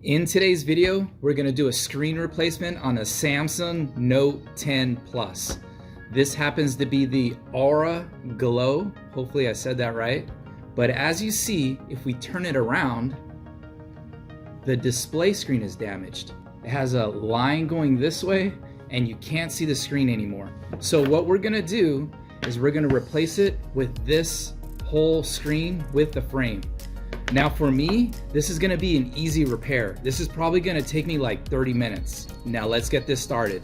In today's video, we're going to do a screen replacement on a Samsung Note 10 Plus. This happens to be the Aura Glow. Hopefully I said that right. But as you see, if we turn it around, the display screen is damaged. It has a line going this way and you can't see the screen anymore. So what we're going to do is we're going to replace it with this whole screen with the frame. Now for me, this is gonna be an easy repair. This is probably gonna take me like 30 minutes. Now let's get this started.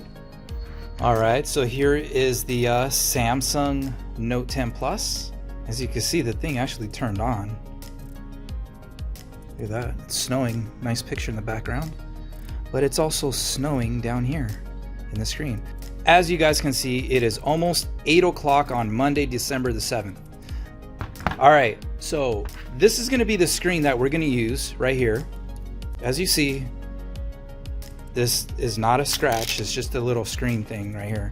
All right, so here is the Samsung Note 10 Plus. As you can see, the thing actually turned on. Look at that, it's snowing. Nice picture in the background. But it's also snowing down here in the screen. As you guys can see, it is almost 8 o'clock on Monday, December the 7th. All right, so this is going to be the screen that we're going to use right here. As you see, this is not a scratch, it's just a little screen thing right here.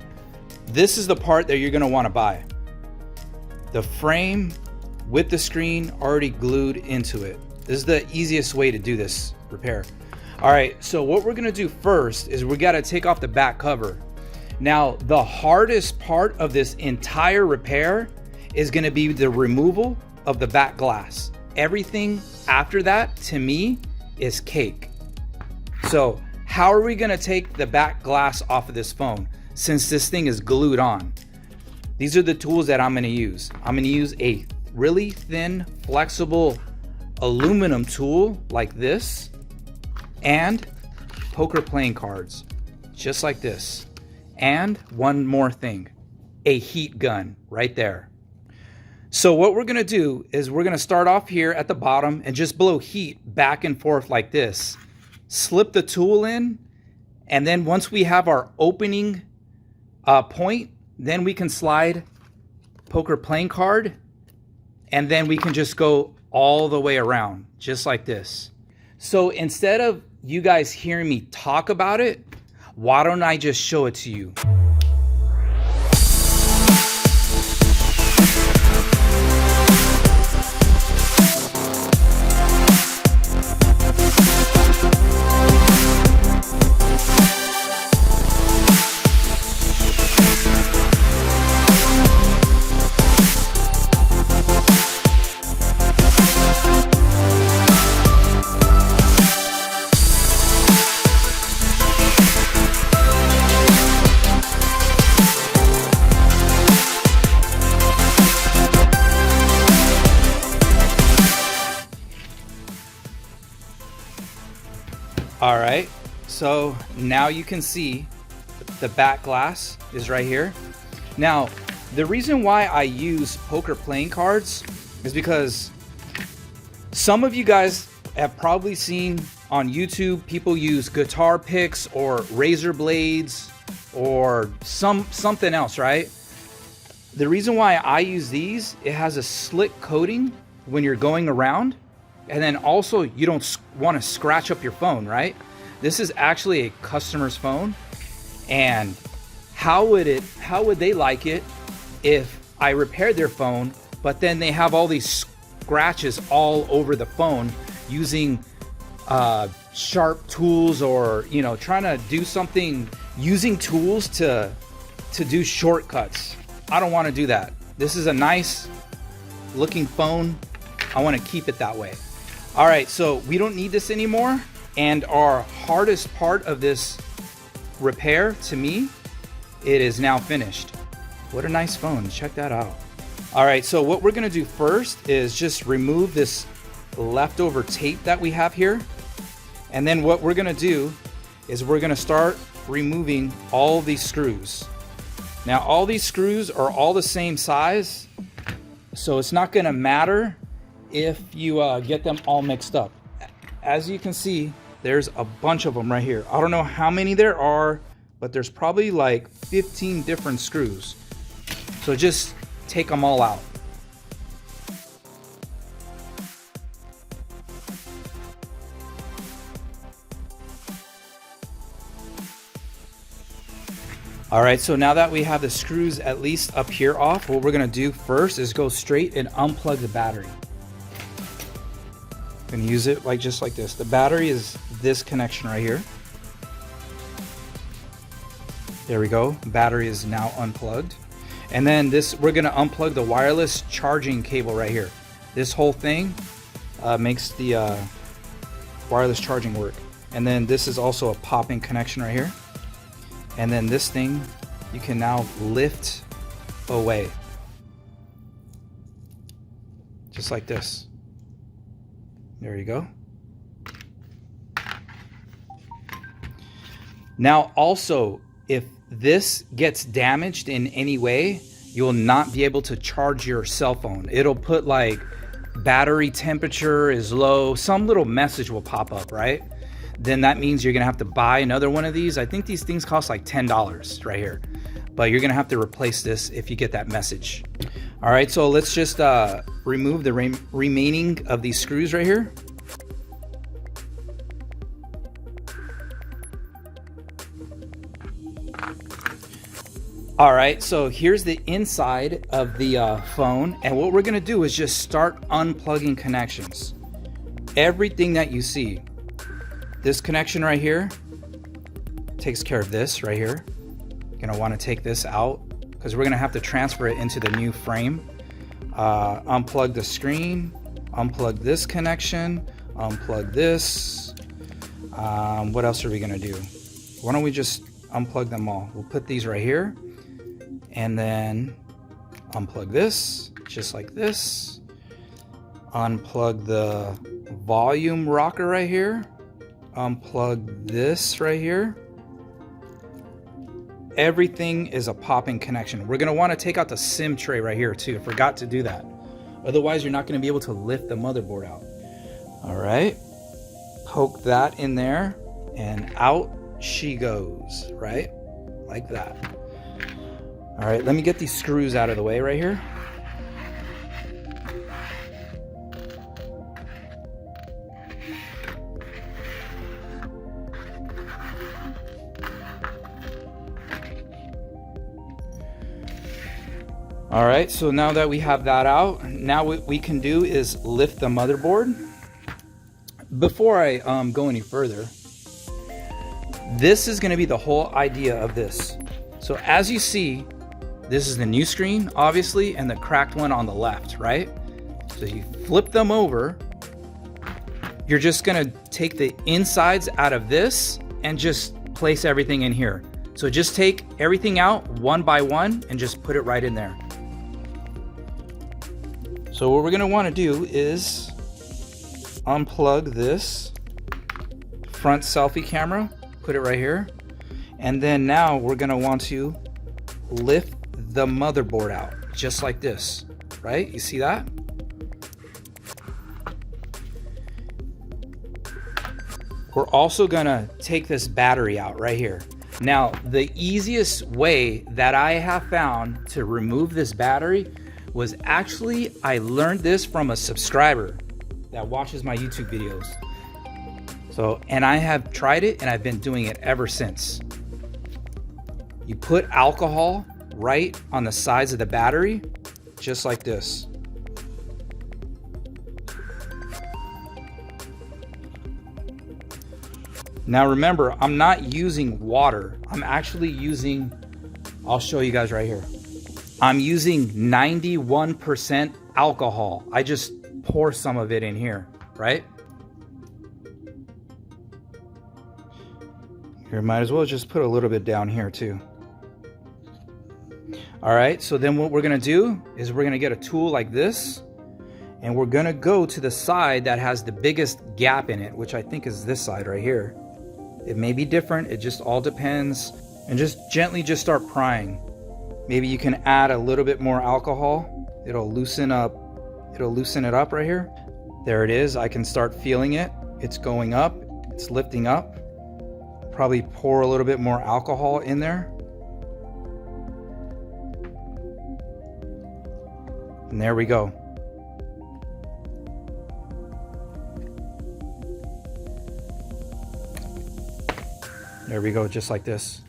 This is the part that you're going to want to buy. The frame with the screen already glued into it. This is the easiest way to do this repair. All right, so what we're going to do first is we got to take off the back cover. Now, the hardest part of this entire repair is going to be the removal of the back glass. Everything after that, to me, is cake. So how are we going to take the back glass off of this phone since this thing is glued on? These are the tools that I'm going to use. I'm going to use a really thin, flexible aluminum tool like this and poker playing cards, just like this. And one more thing, a heat gun right there. So what we're going to do is we're going to start off here at the bottom and just blow heat back and forth like this. Slip the tool in, and then once we have our opening point, then we can slide poker playing card, and then we can just go all the way around, just like this. So instead of you guys hearing me talk about it, why don't I just show it to you? All right, so now you can see the back glass is right here. Now, the reason why I use poker playing cards is because some of you guys have probably seen on YouTube people use guitar picks or razor blades or something else, right? The reason why I use these, it has a slick coating when you're going around. And then also you don't want to scratch up your phone, right? This is actually a customer's phone. And how would they like it if I repaired their phone, but then they have all these scratches all over the phone using sharp tools, or trying to do something using tools to do shortcuts. I don't want to do that. This is a nice looking phone. I want to keep it that way. All right, so we don't need this anymore. And our hardest part of this repair, to me, it is now finished. What a nice phone, check that out. All right, so what we're gonna do first is just remove this leftover tape that we have here. And then what we're gonna do is we're gonna start removing all these screws. Now, all these screws are all the same size, so it's not gonna matter if you get them all mixed up. As you can see, there's a bunch of them right here. I don't know how many there are, but there's probably like 15 different screws. So just take them all out. All right, so now that we have the screws at least up here off, what we're gonna do first is go straight and unplug the battery. Look I'm gonna use it like just like this. The battery is this connection right here. There we go. Battery is now unplugged. And then this, we're gonna unplug the wireless charging cable right here. This whole thing makes the wireless charging work. And then this is also a pop-in connection right here. And then this thing, you can now lift away. Just like this. There you go. Now also, if this gets damaged in any way, you will not be able to charge your cell phone. It'll put like battery temperature is low. Some little message will pop up, right? Then that means you're gonna have to buy another one of these. I think these things cost like $10 right here, but you're gonna have to replace this if you get that message. All right, so let's just remove the remaining of these screws right here. All right, so here's the inside of the phone, and what we're gonna do is just start unplugging connections. Everything that you see. This connection right here takes care of this right here. You're gonna wanna take this out because we're gonna have to transfer it into the new frame. Unplug the screen, unplug this connection, unplug this. What else are we gonna do? Why don't we just unplug them all? We'll put these right here and then unplug this, just like this. Unplug the volume rocker right here. Unplug this right here. Everything is a pop-in connection. We're gonna wanna take out the SIM tray right here too. Forgot to do that. Otherwise, you're not gonna be able to lift the motherboard out. All right, poke that in there and out she goes, right? Like that. All right, let me get these screws out of the way right here. All right, so now that we have that out, now what we can do is lift the motherboard. Before I go any further, this is gonna be the whole idea of this. So as you see, this is the new screen, obviously, and the cracked one on the left, right? So you flip them over, you're just gonna take the insides out of this and just place everything in here. So just take everything out one by one and just put it right in there. So what we're gonna wanna do is unplug this front selfie camera, put it right here. And then now we're gonna want to lift the motherboard out, just like this, right? You see that? We're also gonna take this battery out right here. Now, the easiest way that I have found to remove this battery was actually, I learned this from a subscriber that watches my YouTube videos. So, and I have tried it and I've been doing it ever since. You put alcohol right on the sides of the battery, just like this. Now remember, I'm not using water. I'm actually using, I'll show you guys right here. I'm using 91% alcohol. I just pour some of it in here, right? Here, might as well just put a little bit down here too. All right, so then what we're gonna do is we're gonna get a tool like this and we're gonna go to the side that has the biggest gap in it, which I think is this side right here. It may be different, it just all depends. And just gently just start prying. Maybe you can add a little bit more alcohol. It'll loosen it up right here. There it is, I can start feeling it. It's going up, it's lifting up. Probably pour a little bit more alcohol in there. And there we go. There we go, just like this.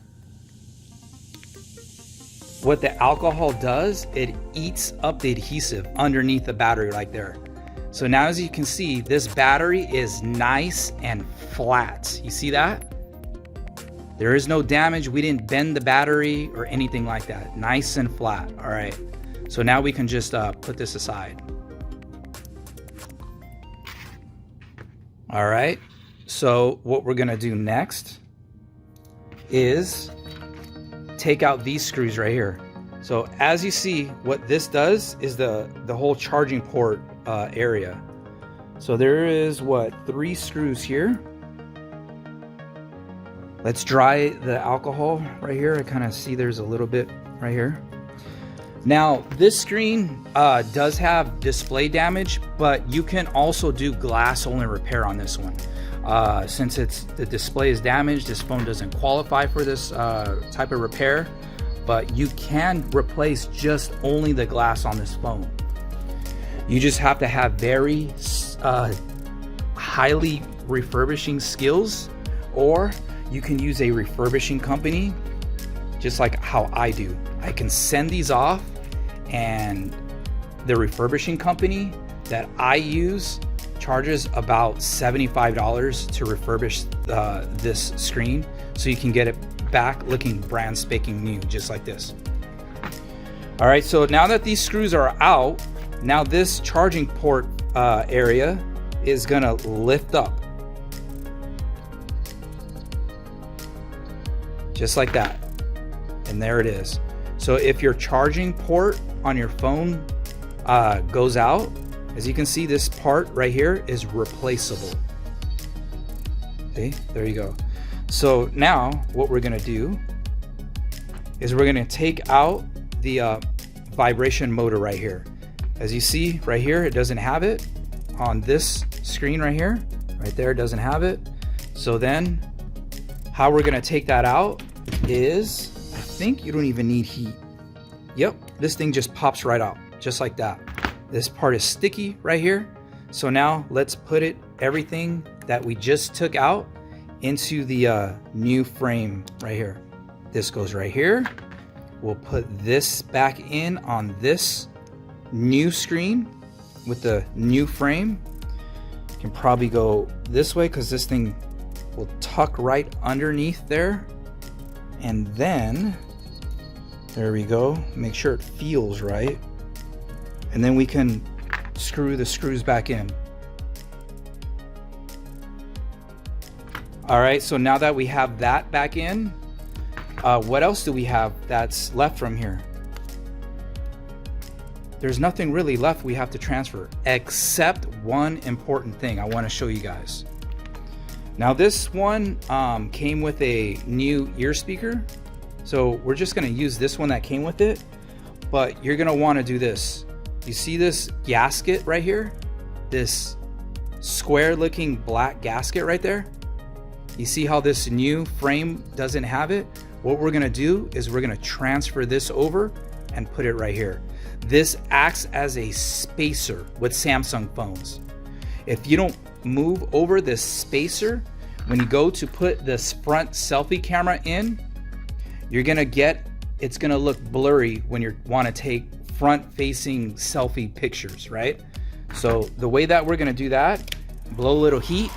What the alcohol does, it eats up the adhesive underneath the battery right there. So now as you can see, this battery is nice and flat. You see that? There is no damage. We didn't bend the battery or anything like that. Nice and flat. All right. So now we can just put this aside. All right. So what we're gonna do next is take out these screws right here. So as you see, what this does is the whole charging port area. So there is what, 3 screws here. Let's dry the alcohol right here. I kind of see there's a little bit right here. Now this screen does have display damage, but you can also do glass only repair on this one. Since the display is damaged, this phone doesn't qualify for this type of repair, but you can replace just only the glass on this phone. You just have to have very highly refurbishing skills, or you can use a refurbishing company, just like how I do. I can send these off, and the refurbishing company that I use charges about $75 to refurbish this screen, so you can get it back looking brand spanking new, just like this. All right, so now that these screws are out, now this charging port area is gonna lift up. Just like that. And there it is. So if your charging port on your phone goes out, as you can see, this part right here is replaceable. See, there you go. So now what we're gonna do is we're gonna take out the vibration motor right here. As you see right here, it doesn't have it on this screen right here. Right there, it doesn't have it. So then how we're gonna take that out is, I think you don't even need heat. Yep, this thing just pops right out, just like that. This part is sticky right here. So now let's put everything that we just took out into the new frame right here. This goes right here. We'll put this back in on this new screen with the new frame. You can probably go this way because this thing will tuck right underneath there. And then, there we go. Make sure it feels right. And then we can screw the screws back in. All right, so now that we have that back in, what else do we have that's left from here? There's nothing really left we have to transfer, except one important thing I want to show you guys. Now this one came with a new ear speaker, so we're just going to use this one that came with it, but you're going to want to do this. You see this gasket right here? This square looking black gasket right there? You see how this new frame doesn't have it? What we're going to do is we're going to transfer this over and put it right here. This acts as a spacer with Samsung phones. If you don't move over this spacer, when you go to put this front selfie camera in, you're gonna it's gonna look blurry when you wanna take front facing selfie pictures, right? So the way that we're gonna do that, blow a little heat.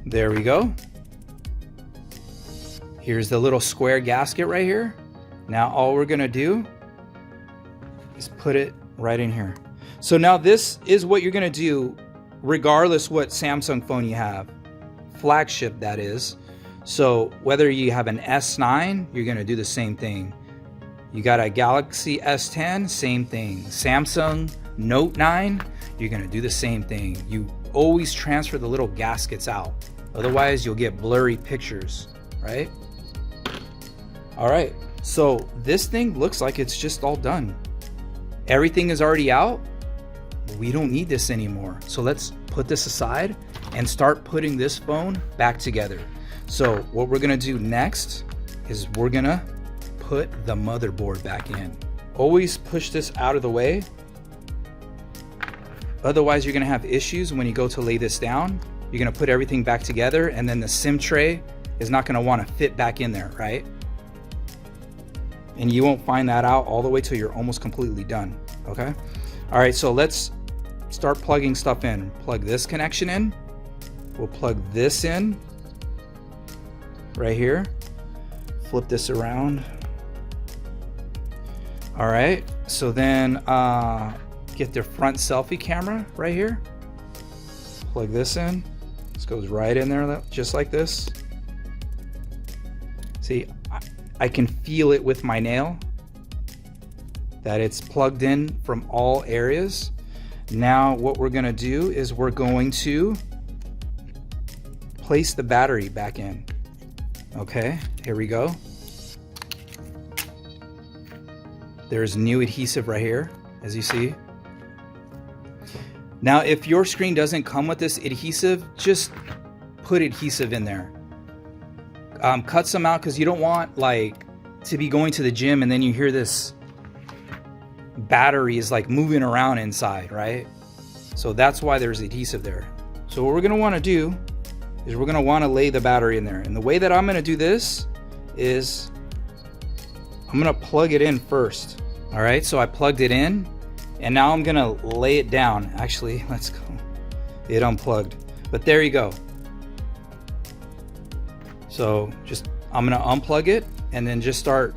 There we go. Here's the little square gasket right here. Now all we're gonna do is put it right in here. So now this is what you're gonna do regardless what Samsung phone you have, flagship that is. So whether you have an S9, you're gonna do the same thing. You got a Galaxy S10, same thing. Samsung Note 9, you're gonna do the same thing. You always transfer the little gaskets out. Otherwise you'll get blurry pictures, right? All right, so this thing looks like it's just all done. Everything is already out. We don't need this anymore. So let's put this aside and start putting this phone back together. So what we're gonna do next is we're gonna put the motherboard back in. Always push this out of the way. Otherwise you're gonna have issues when you go to lay this down. You're gonna put everything back together and then the SIM tray is not gonna wanna fit back in there, right? and you won't find that out all the way till you're almost completely done. Okay. All right, so let's start plugging stuff in. Plug this connection in. We'll plug this in right here. Flip this around. All right, so then get the front selfie camera right here. Plug this in. This goes right in there, just like this. See, I can feel it with my nail that it's plugged in from all areas. Now what we're gonna do is we're going to place the battery back in. Okay, here we go. There's new adhesive right here, as you see. Now, if your screen doesn't come with this adhesive, just put adhesive in there. Cut some out because you don't want like to be going to the gym and then you hear this battery is like moving around inside, right? So that's why there's adhesive there. So what we're gonna wanna do is we're gonna wanna lay the battery in there. And the way that I'm gonna do this is I'm gonna plug it in first. All right, so I plugged it in and now I'm gonna lay it down. Actually, let's go. It unplugged, but there you go. So just, I'm gonna unplug it and then just start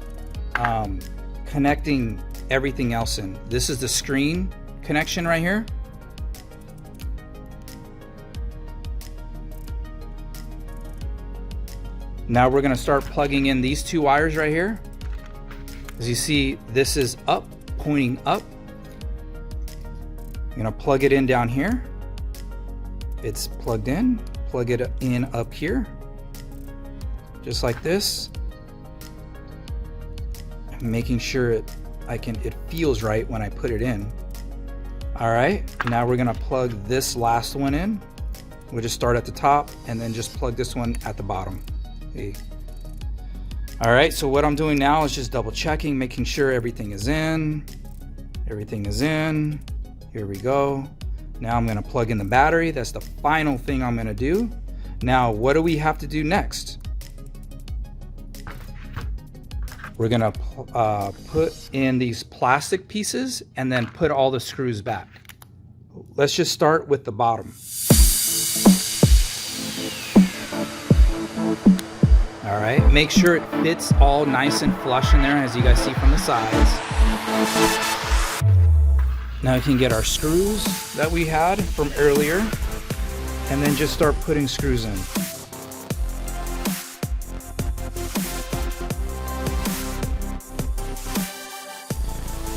connecting everything else in. This is the screen connection right here. Now we're gonna start plugging in these two wires right here. As you see, this is up, pointing up. I'm gonna plug it in down here. It's plugged in. Plug it in up here, just like this. I'm making sure it feels right when I put it in. All right, now we're gonna plug this last one in. We'll just start at the top and then just plug this one at the bottom. See? All right, so what I'm doing now is just double checking, making sure everything is in. Everything is in. Here we go. Now I'm gonna plug in the battery. That's the final thing I'm gonna do. Now, what do we have to do next? We're gonna put in these plastic pieces and then put all the screws back. Let's just start with the bottom. All right, make sure it fits all nice and flush in there, as you guys see from the sides. Now we can get our screws that we had from earlier and then just start putting screws in.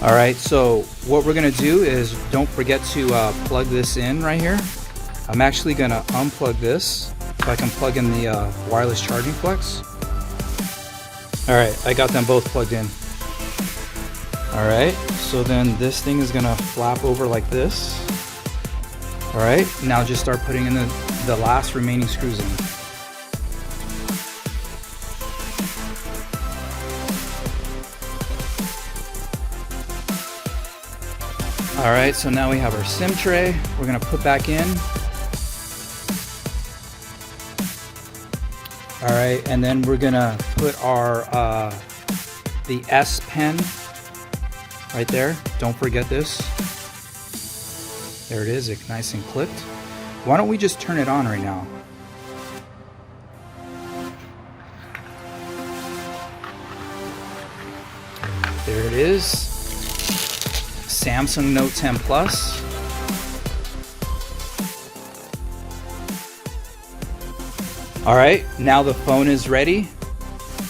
All right, so what we're gonna do is don't forget to plug this in right here. I'm actually gonna unplug this so I can plug in the wireless charging flex. All right, I got them both plugged in. All right, so then this thing is gonna flap over like this. All right, now just start putting in the last remaining screws in. All right, so now we have our SIM tray. We're gonna put back in. All right, and then we're gonna put our the S Pen right there. Don't forget this. There it is, it's nice and clipped. Why don't we just turn it on right now? There it is. Samsung Note 10 Plus. All right, now the phone is ready.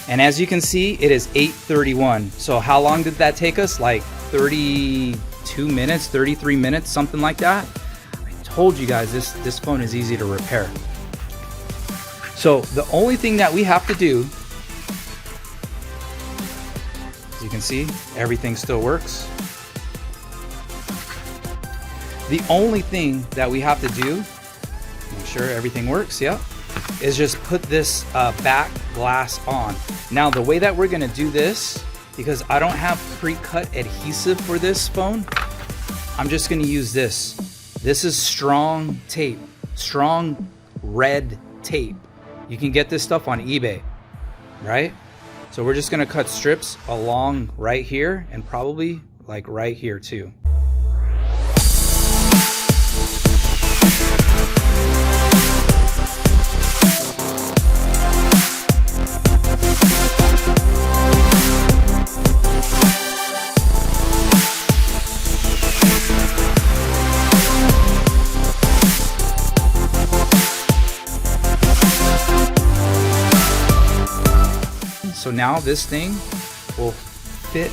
And as you can see, it is 8:31. So how long did that take us? Like 32 minutes, 33 minutes, something like that. I told you guys this phone is easy to repair. So the only thing that we have to do, as you can see, everything still works. The only thing that we have to do, make sure everything works, yep, is just put this back glass on. Now the way that we're gonna do this, because I don't have pre-cut adhesive for this phone, I'm just gonna use this. This is strong tape, strong red tape. You can get this stuff on eBay, right? So we're just gonna cut strips along right here and probably like right here too. So now this thing will fit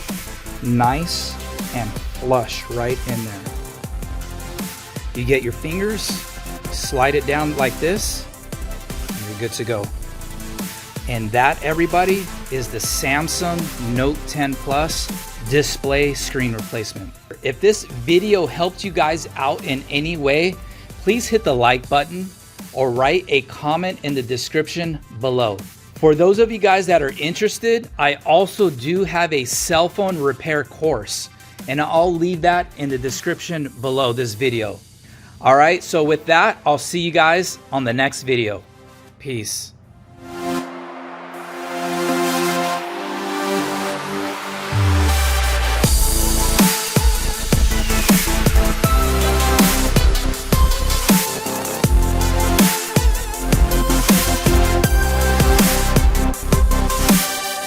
nice and flush right in there. You get your fingers, slide it down like this, and you're good to go. And that, everybody, is the Samsung Note 10 Plus display screen replacement. If this video helped you guys out in any way, please hit the like button or write a comment in the description below. For those of you guys that are interested, I also do have a cell phone repair course, and I'll leave that in the description below this video. All right, so with that, I'll see you guys on the next video. Peace.